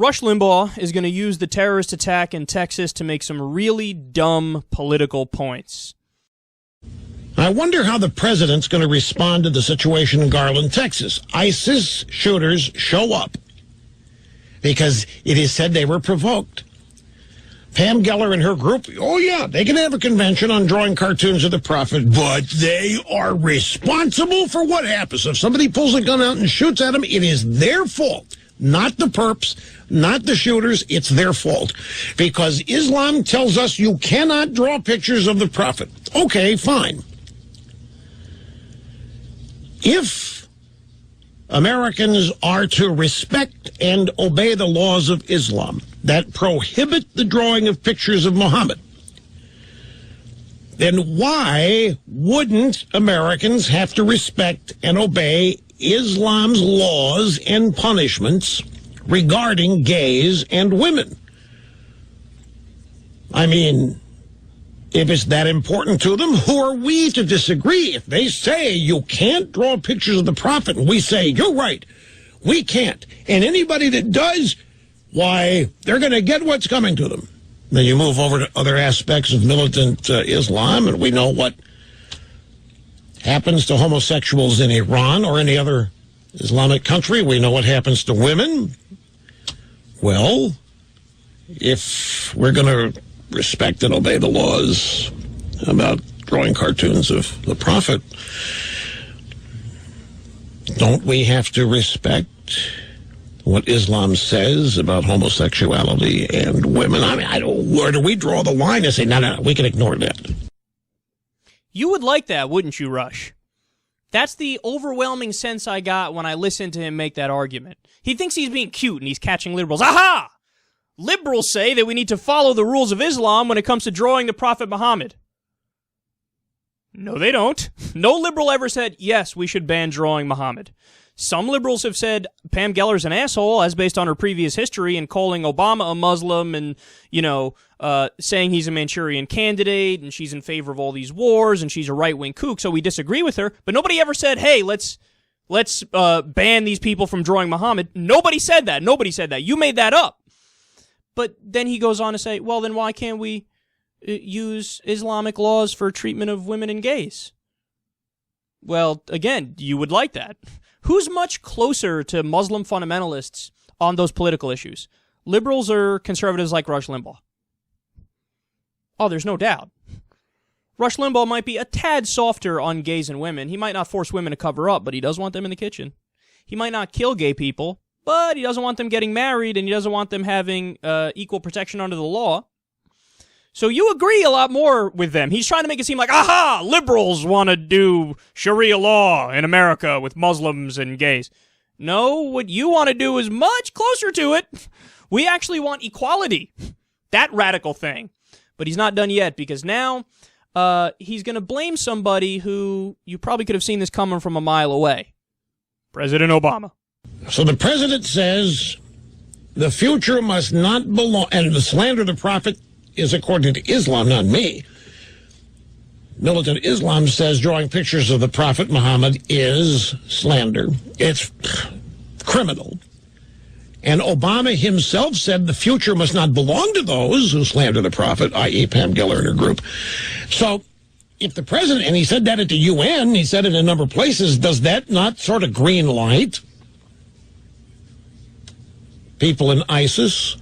Rush Limbaugh is going to use the terrorist attack in Texas to make some really dumb political points. I wonder how the president's going to respond to the situation in Garland, Texas. ISIS shooters show up because it is said they were provoked. Pam Geller and her group, oh yeah, they can have a convention on drawing cartoons of the prophet, but they are responsible for what happens. If somebody pulls a gun out and shoots at them, it is their fault. Not the perps, not the shooters, it's their fault. Because Islam tells us you cannot draw pictures of the prophet. Okay, fine. If Americans are to respect and obey the laws of Islam that prohibit the drawing of pictures of Muhammad, then why wouldn't Americans have to respect and obey Islam's laws and punishments regarding gays and women? I mean, if it's that important to them, who are we to disagree? If they say you can't draw pictures of the prophet, and we say, you're right, we can't. And anybody that does, why, they're going to get what's coming to them. Then you move over to other aspects of militant Islam, and we know what happens to homosexuals in Iran or any other Islamic country. We know what happens to women. Well, if we're going to respect and obey the laws about drawing cartoons of the prophet, don't we have to respect what Islam says about homosexuality and women? I mean, where do we draw the line and say, no, we can ignore that? You would like that, wouldn't you, Rush? That's the overwhelming sense I got when I listened to him make that argument. He thinks he's being cute and he's catching liberals. Aha! Liberals say that we need to follow the rules of Islam when it comes to drawing the Prophet Muhammad. No, they don't. No liberal ever said, yes, we should ban drawing Muhammad. Some liberals have said Pam Geller's an asshole, as based on her previous history, and calling Obama a Muslim and, saying he's a Manchurian candidate and she's in favor of all these wars and she's a right-wing kook, so we disagree with her. But nobody ever said, hey, let's ban these people from drawing Muhammad. Nobody said that. Nobody said that. You made that up. But then he goes on to say, well, then why can't we use Islamic laws for treatment of women and gays? Well, again, you would like that. Who's much closer to Muslim fundamentalists on those political issues? Liberals or conservatives like Rush Limbaugh? Oh, there's no doubt. Rush Limbaugh might be a tad softer on gays and women. He might not force women to cover up, but he does want them in the kitchen. He might not kill gay people, but he doesn't want them getting married, and he doesn't want them having equal protection under the law. So you agree a lot more with them. He's trying to make it seem like, aha, liberals want to do Sharia law in America with Muslims and gays. No, what you want to do is much closer to it. We actually want equality. That radical thing. But he's not done yet, because now he's going to blame somebody who you probably could have seen this coming from a mile away. President Obama. So the president says the future must not belong, and the slander of the prophet is according to Islam, not me. Militant Islam says drawing pictures of the prophet Muhammad is slander. It's criminal. And Obama himself said the future must not belong to those who slander the prophet, i.e. Pam Geller and her group. So if the president, and he said that at the UN, he said it in a number of places, does that not sort of green light people in ISIS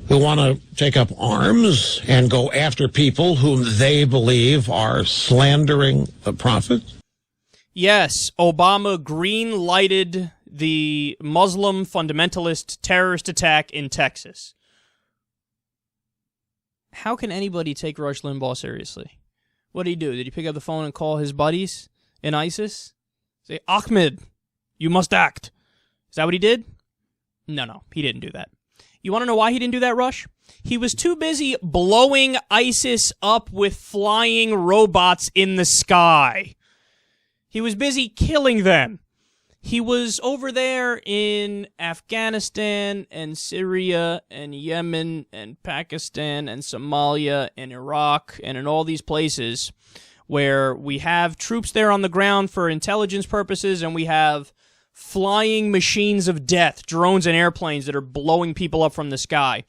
who want to take up arms and go after people whom they believe are slandering the prophet? Yes, Obama green-lighted the Muslim fundamentalist terrorist attack in Texas. How can anybody take Rush Limbaugh seriously? What did he do? Did he pick up the phone and call his buddies in ISIS? Say, Ahmed, you must act. Is that what he did? No, he didn't do that. You want to know why he didn't do that, Rush? He was too busy blowing ISIS up with flying robots in the sky. He was busy killing them. He was over there in Afghanistan and Syria and Yemen and Pakistan and Somalia and Iraq and in all these places where we have troops there on the ground for intelligence purposes and we have flying machines of death, drones and airplanes that are blowing people up from the sky.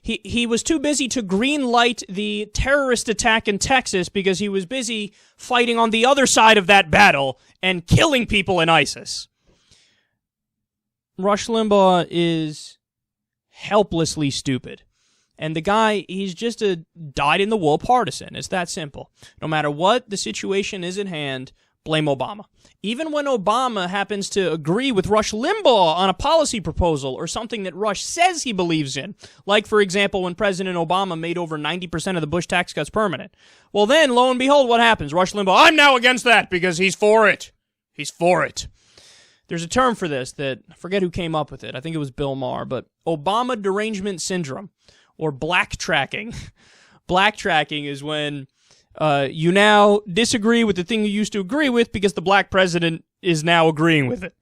He was too busy to green light the terrorist attack in Texas because he was busy fighting on the other side of that battle and killing people in ISIS. Rush Limbaugh is helplessly stupid. And the guy, he's just a dyed-in-the-wool partisan. It's that simple. No matter what the situation is at hand, blame Obama. Even when Obama happens to agree with Rush Limbaugh on a policy proposal or something that Rush says he believes in, like, for example, when President Obama made over 90% of the Bush tax cuts permanent. Well, then, lo and behold, what happens? Rush Limbaugh, I'm now against that because he's for it. He's for it. There's a term for this that, I forget who came up with it. I think it was Bill Maher, but Obama derangement syndrome, or black tracking. Black tracking is when you now disagree with the thing you used to agree with because the black president is now agreeing with it.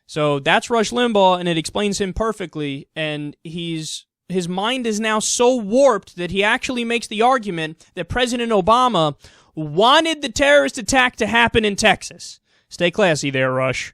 So that's Rush Limbaugh, and it explains him perfectly, and his mind is now so warped that he actually makes the argument that President Obama wanted the terrorist attack to happen in Texas. Stay classy there, Rush.